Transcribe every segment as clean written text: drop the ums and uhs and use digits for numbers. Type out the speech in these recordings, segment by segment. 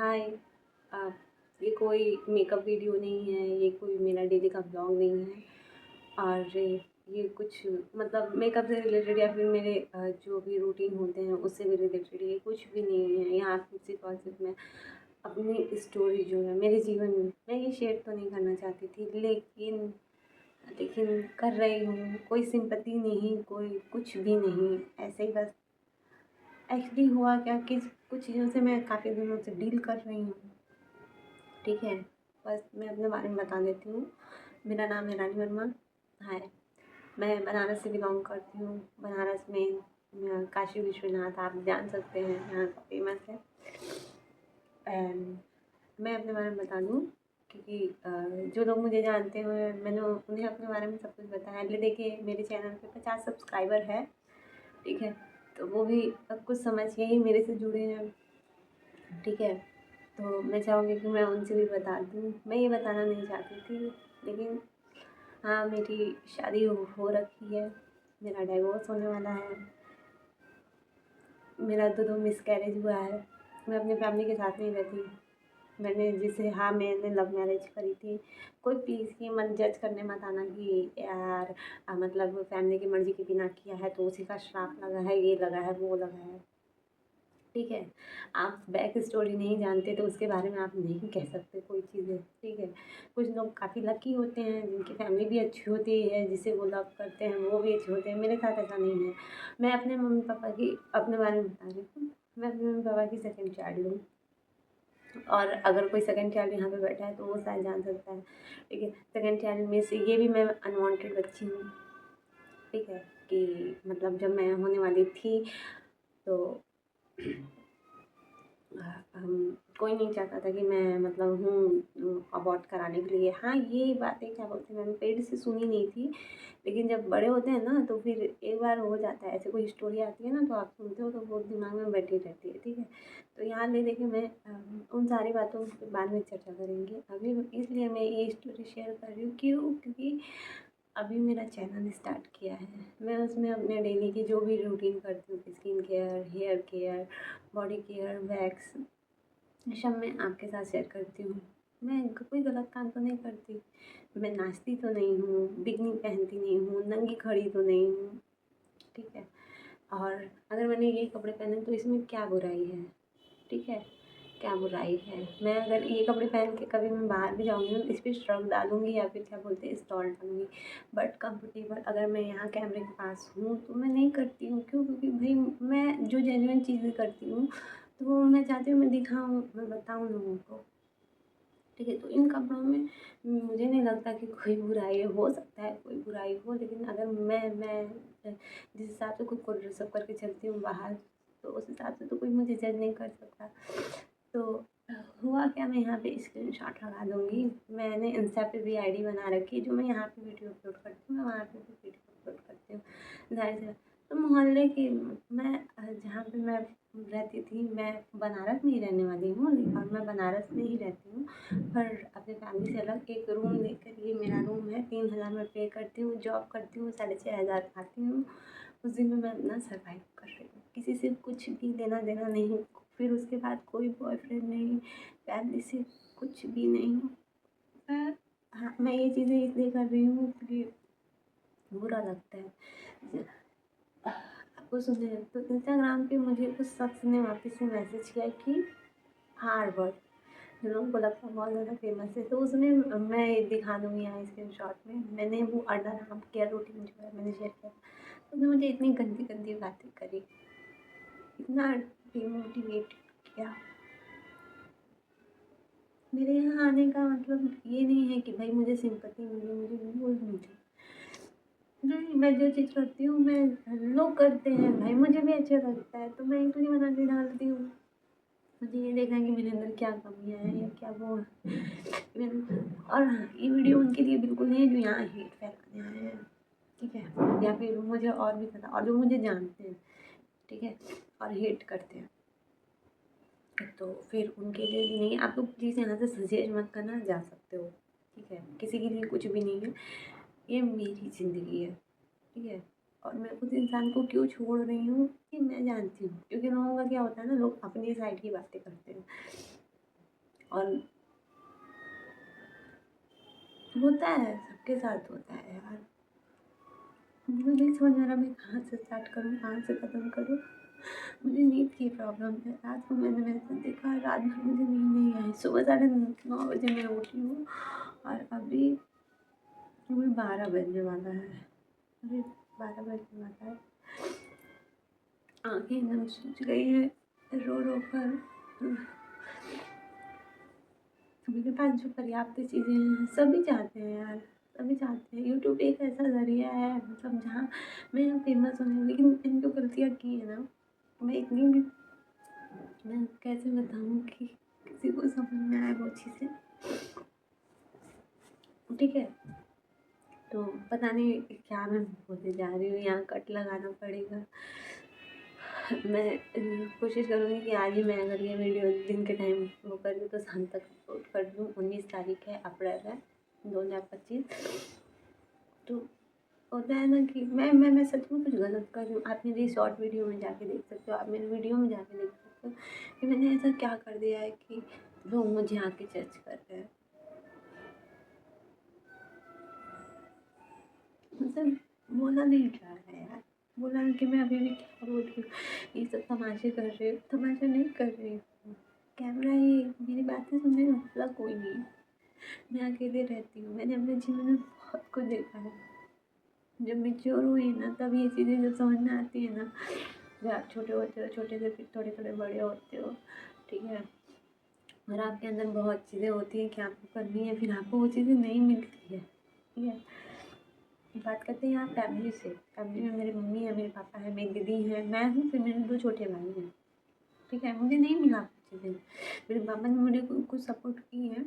हाय। अ, ये कोई makeup video नहीं है, ये कोई मेरा डेली का ब्लॉग नहीं है और ये कुछ मतलब मेकअप से रिलेटेड या फिर मेरे जो भी रूटीन होते हैं उससे भी रिलेटेड ये कुछ भी नहीं है। यहाँ सिर्फ और सिर्फ मैं अपनी स्टोरी जो है मेरे जीवन में मैं ये शेयर तो नहीं करना चाहती थी, लेकिन लेकिन कर रही हूँ। कोई सिंपैथी नहीं, कोई कुछ भी नहीं, ऐसे ही बस। एक्चुअली हुआ क्या कि कुछ चीज़ों से मैं काफ़ी दिनों से डील कर रही हूँ। ठीक है, बस मैं अपने बारे में बता देती हूँ। मेरा नाम है रानी वर्मा। हाय। मैं बनारस से बिलोंग करती हूँ। बनारस में काशी विश्वनाथ आप जान सकते हैं, यहाँ का फेमस है। एंड मैं अपने बारे में बता दूँ क्योंकि जो लोग मुझे जानते हैं मैंने उन्हें अपने बारे में सब कुछ बताया। देखिए मेरे चैनल पे 50 सब्सक्राइबर है। ठीक है, तो वो भी अब कुछ समझ के ही मेरे से जुड़े हैं। ठीक है, तो मैं चाहूँगी कि मैं उनसे भी बता दूँ। मैं ये बताना नहीं चाहती थी, लेकिन हाँ, मेरी शादी हो रखी है, मेरा डाइवोर्स होने वाला है, मेरा 2 मिसकैरेज हुआ है। मैं अपनी फैमिली के साथ नहीं रहती। मैंने लव मैरिज करी थी। कोई प्लीज़ ये मत जज करने मत आना कि यार मतलब फैमिली की मर्ज़ी के बिना किया है तो उसी का श्राप लगा है, ये लगा है, वो लगा है। ठीक है, आप बैक स्टोरी नहीं जानते तो उसके बारे में आप नहीं कह सकते कोई चीज़ें। ठीक है, कुछ लोग काफ़ी लकी होते हैं जिनकी फैमिली भी अच्छी होती है, जिसे वो लव करते हैं वो भी अच्छे होते हैं। मेरे साथ ऐसा नहीं है। मैं अपने मम्मी पापा की अपने बारे में बता रही हूँ। मैं अपने मम्मी पापा की सेकंड चाइल्ड हूँ और अगर कोई सेकंड चाइल्ड यहाँ पे बैठा है तो वो शायद जान सकता है। ठीक है, सेकंड चाइल्ड में से ये भी मैं अनवांटेड बच्ची हूँ। ठीक है, कि मतलब जब मैं होने वाली थी तो कोई नहीं चाहता था कि मैं मतलब हूँ अबॉर्ट कराने के लिए। हाँ, ये बातें क्या बोलते हैं मैंने पेट से सुनी नहीं थी, लेकिन जब बड़े होते हैं ना तो फिर एक बार हो जाता है। ऐसे कोई स्टोरी आती है ना तो आप सुनते हो तो वो दिमाग में बैठी रहती है। ठीक है, तो यहाँ ले देखिए मैं उन सारी बातों के बाद में चर्चा करेंगे। अभी इसलिए मैं ये स्टोरी शेयर कर रही हूँ। क्यों? क्योंकि अभी मेरा चैनल स्टार्ट किया है। मैं उसमें अपने डेली की जो भी रूटीन करती हूँ, skin care, hair care, body care, wax, सब मैं आपके साथ शेयर करती हूँ। मैं कोई गलत काम तो नहीं करती। मैं नाचती तो नहीं हूँ, बिकनी पहनती नहीं हूँ, नंगी खड़ी तो नहीं हूँ। ठीक है, और अगर मैंने ये कपड़े पहने तो इसमें क्या बुराई है? ठीक है, क्या बुराई है? मैं अगर ये कपड़े पहन के कभी मैं बाहर भी जाऊँगी ना, इस पे श्रग डालूँगी या फिर क्या बोलते हैं स्टॉल डालूँगी, बट कंफर्टेबल अगर मैं यहाँ कैमरे के पास हूँ तो मैं नहीं करती हूँ। क्यों? क्योंकि भाई मैं जो जेन्युइन चीज़ें करती हूँ तो वो मैं चाहती हूँ मैं दिखाऊँ, मैं बताऊँ लोगों को। ठीक है, तो इन कपड़ों में मुझे नहीं लगता कि कोई बुराई हो सकता है कोई बुराई हो, लेकिन अगर मैं जिस हिसाब से खुद को ड्रेसअप करके चलती हूँ बाहर तो उस हिसाब से तो कोई मुझे जज नहीं कर सकता। तो हुआ क्या, मैं यहाँ पे स्क्रीनशॉट लगा दूँगी। मैंने इंस्टा पे भी आईडी बना रखी है, जो मैं यहाँ पे वीडियो अपलोड करती हूँ मैं वहाँ पे भी वीडियो अपलोड करती हूँ। ज़ाहिर-सी बात। तो मोहल्ले की मैं जहाँ पे मैं रहती थी, मैं बनारस में ही रहने वाली हूँ और मैं बनारस में ही रहती हूँ, पर अपनी फैमिली से अलग एक रूम लेकर, ये मेरा रूम है। 3000 मैं पे करती हूँ, जॉब करती हूँ, 6500 खाती हूँ। उसी में मैं अपना सर्वाइव कर रही हूँ। किसी से कुछ भी लेना-देना नहीं। फिर उसके बाद कोई बॉयफ्रेंड नहीं, फैमिली से कुछ भी नहीं। मैं हाँ, मैं ये चीज़ें इसलिए कर रही हूँ क्योंकि बुरा लगता है। आपको सुने तो इंस्टाग्राम पे मुझे कुछ शख्स ने वापस से मैसेज किया कि हार्वर्ड, जो लोगों को लगता है बहुत ज़्यादा फेमस है, तो उसमें मैं दिखा दूँगी यहाँ स्क्रीनशॉट में। मैंने वो अंडर आर्म केयर रूटीन जो है मैंने शेयर किया। तो उसने मुझे इतनी गंदी-गंदी बातें करी, इतना डिमोटिवेट किया। मेरे यहाँ आने का मतलब ये नहीं है कि भाई मुझे सिंपैथी मिले, मुझे व्यूज़ मिले। नहीं, मैं जो चीज़ करती हूँ मैं लोग करते हैं भाई, मुझे भी अच्छा लगता है तो मैं इसलिए बना के डालती हूँ। मुझे ये देखना है कि मेरे अंदर क्या कमियाँ हैं या क्या वो है। और हाँ, ये वीडियो उनके लिए बिल्कुल नहीं है जो यहाँ हेट फैलाने आए हैं। ठीक है, या फिर मुझे और भी ज़्यादा, और जो मुझे जानते हैं, ठीक है, और हेट करते हैं, तो फिर उनके लिए भी नहीं। आप लोग प्लीज़ यहाँ से सजेस्ट मत करना, जा सकते हो। ठीक है, किसी के लिए कुछ भी नहीं है, ये मेरी ज़िंदगी है। ठीक है, और मैं उस इंसान को क्यों छोड़ रही हूँ ये मैं जानती हूँ, क्योंकि लोगों का क्या होता है ना, लोग अपनी साइड की बातें करते हैं। और होता है, सबके साथ होता है यार। मुझे नहीं समझ आ रहा मैं कहाँ से स्टार्ट करूँ, कहाँ से ख़त्म करूँ। मुझे नींद की प्रॉब्लम है। रात को मैंने देखा, रात भर मुझे नींद नहीं आई। सुबह 9:30 बजे मैं उठी हूँ और अभी 12 बजने वाला है। अभी 12 बजने वाला है। आँखें एकदम सूज गई है रो रो कर। मेरे पास जो पर्याप्त चीज़ें हैं, सभी चाहते हैं यार, सभी चाहते हैं। यूट्यूब एक ऐसा ज़रिया है मतलब जहाँ मैं फेमस होने, लेकिन मैंने जो गलतियाँ की है ना, मैं इतनी भी, मैं कैसे बताऊँ कि किसी को समझ में आए वो चीज़ें। ठीक है, तो पता नहीं क्या मैं बोलने जा रही हूँ, यहाँ कट लगाना पड़ेगा। मैं कोशिश करूँगी कि आज ही मैं अगर ये वीडियो दिन के टाइम वो कर दूँ तो शाम तक अपलोड कर दूँ। 19 तारीख है, अप्रैल है 2025। तो होता है ना कि मैं सच में कुछ गलत कर रही हूँ। आप मेरी शॉर्ट वीडियो में जाके देख सकते हो, आप मेरी वीडियो में जाके देख सकते हो कि मैंने ऐसा क्या कर दिया है कि लोग मुझे आके जज कर रहे हैं। मतलब बोला नहीं जा रहा है यार, बोला कि मैं अभी भी क्या बोल रही हूँ, ये सब तमाशे कर रही हूँ। तमाशा नहीं कर रही हूँ, कैमरा ही, मेरी बातें सुनने वाला कोई नहीं है। मैं अकेले रहती हूँ। मैंने अपने जीवन में बहुत कुछ देखा है। जब मैच्योर हुई ना तब ये चीज़ें जब समझ में आती है ना, जब आप छोटे होते हो, छोटे से फिर थोड़े थोड़े बड़े होते हो, ठीक है, और आपके अंदर बहुत चीज़ें होती हैं कि आपको करनी है, फिर आपको वो चीज़ें नहीं मिलती है। ठीक है, बात करते हैं यहाँ फैमिली से। फैमिली में मेरी मम्मी है, मेरे पापा है, मेरी दीदी है, मैं हूँ, फिर मेरे 2 छोटे भाई हैं। ठीक है, मुझे नहीं मिला कुछ चीज़ें। मेरे पापा ने मुझे कुछ सपोर्ट की है,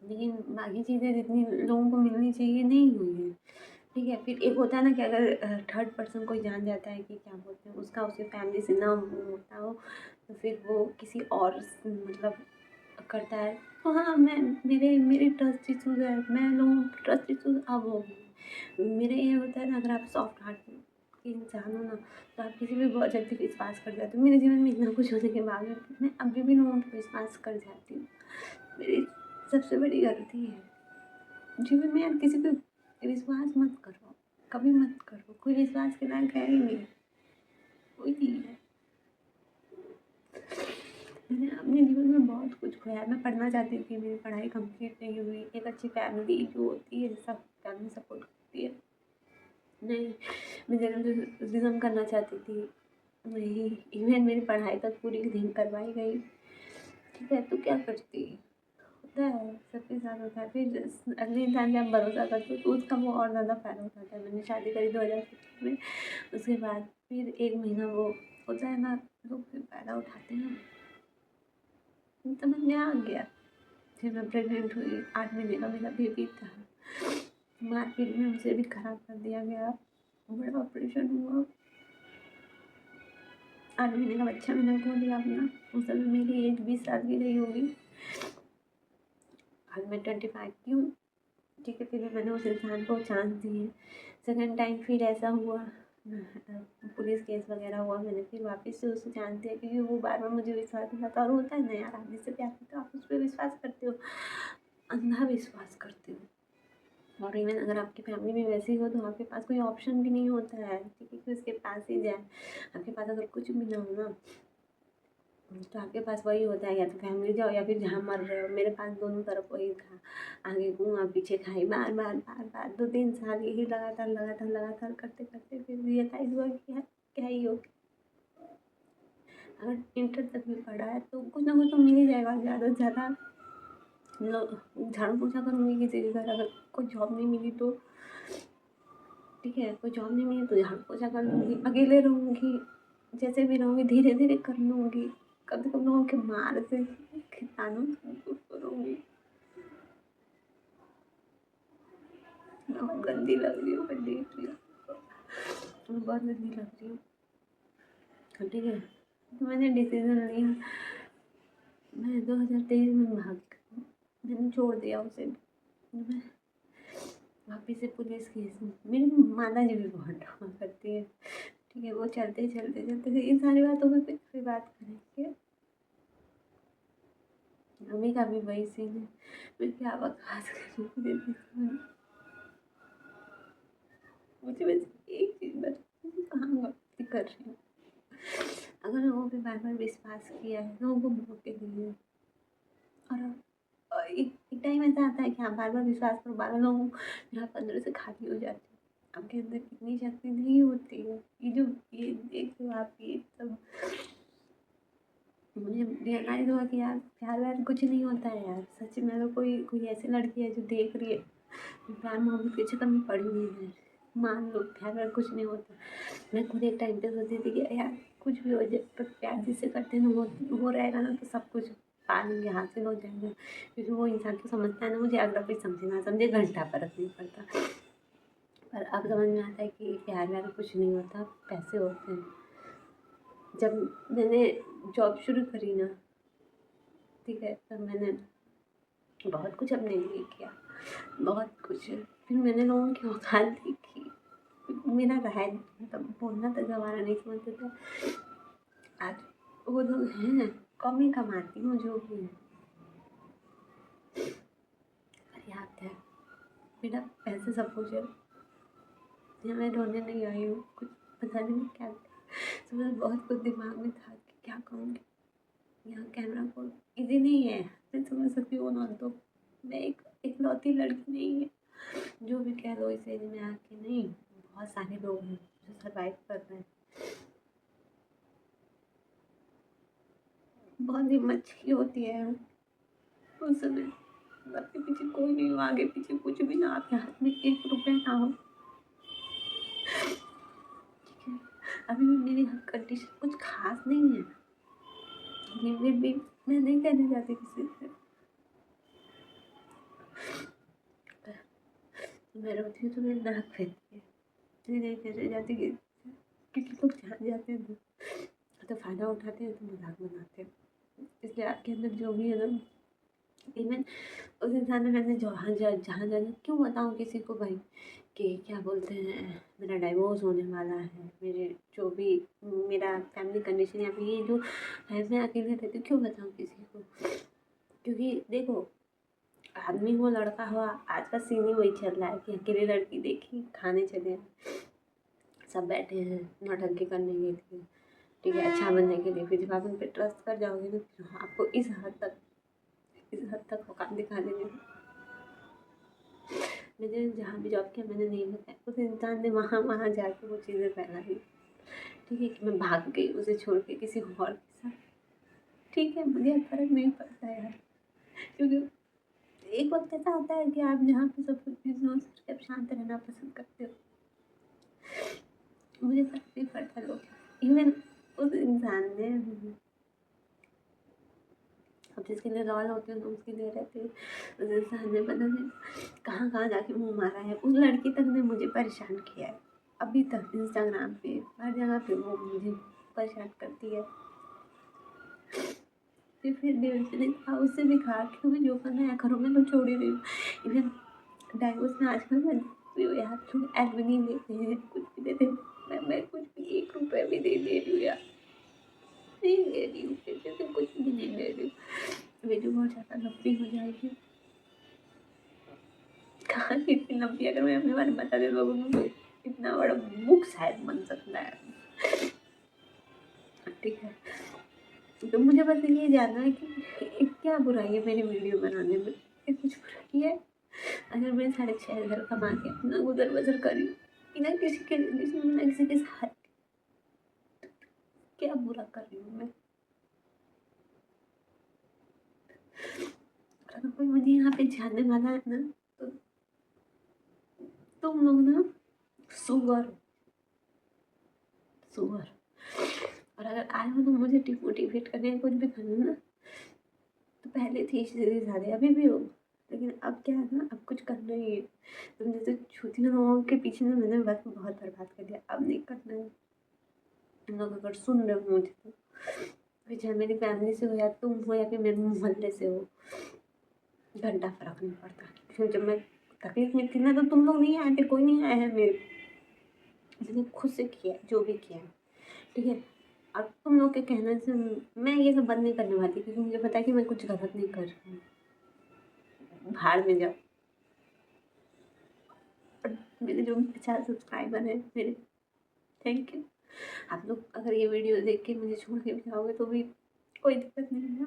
लेकिन बाकी चीज़ें जितनी लोगों को मिलनी चाहिए नहीं हुई है। ठीक है, फिर एक होता है ना कि अगर थर्ड पर्सन कोई जान जाता है कि क्या बोलते हैं, उसका उसकी फैमिली से ना होता हो, तो फिर वो किसी और मतलब करता है। तो हाँ, मैं मेरी ट्रस्ट इश्यूज़ है। मैं लोगों की ट्रस्ट इश्यूज़ अब हो गई। मेरे ये होता है ना, अगर आप सॉफ्ट हार्ट के इंसान हो ना, तो आप किसी पे बहुत जल्दी विश्वास कर जाते हो। मेरे जीवन में इतना कुछ होने के बावजूद मैं अभी भी लोगों पे विश्वास कर जाती हूँ। मेरी सबसे बड़ी गलती है। जीवन में यार किसी पे विश्वास मत करो, कभी मत करो। कोई विश्वास के लायक है ही नहीं, कोई नहीं है। मैंने अपने जीवन में बहुत कुछ खोया। मैं पढ़ना चाहती थी, मेरी पढ़ाई कंप्लीट नहीं हुई। एक अच्छी फैमिली जो होती है, सब फैमिली सपोर्ट करती है, नहीं। मैं जर्नलिज्म करना चाहती थी, नहीं। इवन मेरी पढ़ाई तक पूरी नहीं करवाई गई। ठीक है, तो क्या करती, होता है, सबके साथ होता है। फिर अगले इंसान पे आप भरोसा करते हो तो उसका वो और ज़्यादा फ़ायदा उठाता है। मैंने शादी करी 2017 में, उसके बाद फिर 1 महीना वो होता है ना, लोग फिर फ़ायदा उठाते हैं। समझ में आ गया। फिर मैं प्रेग्नेंट हुई, 8 महीने का मेरा बेबी था। मार्केट में उसे भी ख़राब कर दिया गया, बड़ा ऑपरेशन हुआ। 8 महीने का बच्चा मैंने खो दिया अपना। उस समय मेरी एज 20 साल की रही होगी, आज मैं 25 की हूँ। ठीक है, फिर भी मैंने उस इंसान को चांस दिए। सेकंड टाइम फिर ऐसा हुआ, पुलिस केस वगैरह हुआ, मैंने फिर वापस से उसे चांस दिया, क्योंकि वो बार बार मुझे विश्वास दिलाता। और होता है ना यार, आप जिससे प्यार करते हो आप उस पर विश्वास करते हो, अंधा विश्वास करते हो। और इवन अगर आपकी फैमिली में वैसी हो तो आपके पास कोई ऑप्शन भी नहीं होता है, ठीक है, कि उसके पास ही जाए। आपके पास अगर कुछ भी ना हो ना, तो आपके पास वही होता है, या तो फैमिली जाओ या फिर जहाँ मर रहे हो। मेरे पास दोनों तरफ वही था, आगे घूमा पीछे खाई, बार बार बार बार 2-3 साल यही लगातार लगातार लगातार करते करते फिर रियलाइज़ हुआ कि यार क्या ही हो। अगर इंटर तक भी पढ़ा है तो कुछ ना कुछ तो मिल ही जाएगा। ज़्यादा से ज़्यादा झाड़ू पोछा करूँगी किसी के घर, अगर कोई जॉब नहीं मिली तो, ठीक है, कोई जॉब नहीं मिली तो झाड़ू पोछा कर लूँगी। अकेले रहूँगी, जैसे भी रहूँगी धीरे धीरे कर लूँगी। कभी कभी लोगों के मार से कीटाणु से दूर करूँगी। मैं बहुत गंदी लग रही हूँ, मैं देख रही हूँ, मैं बहुत गंदी लग रही हूँ। ठीक है, तो मैंने डिसीजन लिया, मैं 2023 में मैंने छोड़ दिया उसे। मैं वापिस से पुलिस केस में, मेरी माता जी भी बहुत ड्रामा करती है। ठीक है, वो चलते चलते चलते इन सारी बातों पर फिर बात करेंगे। मम्मी का भी वही सीन है। मैं क्या बकवास करूँ, मुझे बस एक चीज़ बता, मैं कहाँ गलती कर रही हूँ। अगर लोगों पे बार बार विश्वास किया है, लोगों को मौके दिए हैं, और एक एक टाइम ऐसा आता है कि आप बार बार विश्वास करो, बार बार लोगों फिर आप अंदर से खाली हो जाते हो, आपके अंदर इतनी शक्ति नहीं होती है। ये देख लो आप, ये सब मुझे रियलाइज हुआ कि यार प्यार व्यार कुछ नहीं होता है यार, सच में। अगर कोई कोई ऐसी लड़की है जो देख रही है, प्यार मोहब्बत के चक्कर में पड़ी हुई है, मान लो प्यार व्यार कुछ नहीं होता। मैं खुद एक टाइम पे सोचती थी कि यार कुछ भी हो जाए, पर प्यार जिससे करते हैं ना वो रहेगा ना, तो सब कुछ पा लेंगे, हासिल हो जाएगा। क्योंकि वो इंसान को समझता है ना, मुझे अगला कोई समझे ना समझे घंटा फर्क नहीं पड़ता। पर अब समझ में आता है कि प्यार व्यार कुछ नहीं होता, पैसे होते हैं। जब मैंने जॉब शुरू करी ना, ठीक है, तब मैंने बहुत कुछ अपने लिए किया, बहुत कुछ। फिर मैंने लोगों की औकात देखी, मेरा राय मतलब बोलना तक गवारा नहीं समझते थे। आज वो लोग हैं, कम ही कमाती हूँ जो भी है, पर्याप्त है, मेरा पैसे सब कुछ है। यहाँ मैं रोने नहीं आई हूँ, कुछ पता नहीं मैं क्या सुबह बहुत कुछ दिमाग में था कि क्या कहूँगी। यहाँ कैमरा को इजी नहीं है, मैं समझ सकती हूँ ना, तो मैं एक इकलौती लड़की नहीं है, जो भी कह लो इस एज में आके। नहीं, बहुत सारे लोग हैं जो सर्वाइव कर रहे हैं। बहुत हिम्मत चाहिए होती है उस समय, आपके पीछे कोई नहीं हो, आगे पीछे कुछ भी ना, आपके हाथ में 1 रुपया ना हो, ठीक है। अभी भी मेरी कंडीशन कुछ खास नहीं है, लेकिन भी मैं नहीं कहने जाती किसी से। मैं रोती हूँ तो मेरी नाक बहती है, मैं नहीं कहने जाती क्योंकि लोग जान जाते हैं तो फ़ायदा उठाते हैं, तो मजाक बनाते हैं। इसलिए आपके अंदर जो भी है ना, इवन उस इंसान ने, मैंने जहाँ जहाँ जाना क्यों बताऊँ किसी को भाई, कि क्या बोलते हैं मेरा डाइवोर्स होने वाला है, मेरे जो भी मेरा फैमिली कंडीशन या फिर ये जो है, मैं अकेले रहती हूँ, क्यों बताऊँ किसी को। क्योंकि देखो, आदमी हो लड़का हुआ, आज का सीन ही वही चल रहा है कि अकेली लड़की देखी खाने चले, सब बैठे हैं नौटंकी करने के लिए, ठीक है, अच्छा बनने के लिए। फिर जब आप उन पर ट्रस्ट कर जाओगे ना, फिर आपको इस हद तक औकात दिखा देंगे। मैंने जहाँ भी जॉब किया, मैंने नहीं बताया, उस इंसान ने वहाँ वहाँ जाके वो चीज़ें फैलाई, ठीक है, कि मैं भाग गई उसे छोड़ के किसी और के साथ। ठीक है, मुझे फ़र्क नहीं पड़ता यार, क्योंकि एक वक्त ऐसा आता है कि आप जहाँ पे सब कुछ चीज़ हो, आप शांत रहना पसंद करते हो। मुझे फ़र्क नहीं पड़ता लोग, इवन उस इंसान ने, अब जिसके लिए लॉयल होते हैं तो उसके लिए रहते हैं। उस इंसान ने पता नहीं कहाँ कहाँ जाके मुँह मारा है, उस लड़की तक ने मुझे परेशान किया है अभी तक। इंस्टाग्राम पे हर जगह पे वो मुझे परेशान करती है। फिर देवर ने कहा, उससे भी कहा कि तुम्हें जो करना है करो, मैं तो छोड़ ही रही हूँ। इवन डाइवोर्स में आजकल मैं देखती हूँ यार, लोग एडमिन नहीं देते हैं, कुछ भी देते हैं, मैं कुछ भी 1 रुपया भी नहीं दे रही हूँ यार, नहीं ले रही हूँ, फिर से कुछ भी नहीं ले रही हूँ। वीडियो बहुत ज़्यादा लंबी हो जाएगी, कहानी इतनी लंबी, अगर मैं अपने बारे में बता दूँ लोगों को, इतना बड़ा बुक शायद बन सकता है, ठीक है। तो मुझे बस ये जानना है कि क्या बुराई है मेरी वीडियो बनाने में, ये कुछ बुराई है? अगर मैं 6,500 कमा के अपना गुजर बसर कर रही हूँ बिना किसी के बिना किसी के साथ, क्या बुरा कर रही हूँ मैं? अगर कोई मुझे यहाँ पे जानने वाला है ना, तो तुम लोग ना सुअर सुअर। और अगर आए हो तो मुझे डिमोटिवेट करने कुछ भी करना ना, तो पहले थी सीधी सादी, अभी भी हो, लेकिन अब क्या है ना, अब कुछ करना ही है। तुम जैसे छोटी लोगों के पीछे ना मैंने वक्त बहुत बर्बाद कर दिया, अब नहीं करना है। तुम लोग अगर सुन रहे हो मुझे, तो फिर चाहे मेरी फैमिली से हो या तुम हो या फिर मेरे मोहल्ले से हो, घंटा फर्क नहीं पड़ता। फिर जब मैं तकलीफ में थी ना, तो तुम लोग नहीं आए थे, कोई नहीं आया है मेरे, मैंने खुद से किया जो भी किया है, ठीक है। और तुम लोग के कहने से मैं ये सब बंद नहीं करने वाली, क्योंकि मुझे पता है कि मैं कुछ गलत नहीं कर रही हूँ। भाड़ में जाओ। और मेरे जो 50 सब्सक्राइबर हैं मेरे, थैंक यू। आप लोग अगर ये वीडियो देख के मुझे छोड़ के भी जाओगे तो भी कोई दिक्कत नहीं है,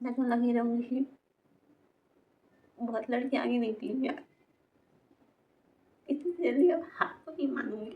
मैं तो लगी रहूँगी। बहुत लड़की आगे निकली यार, इतनी जल्दी अब हार तो नहीं मानूंगी।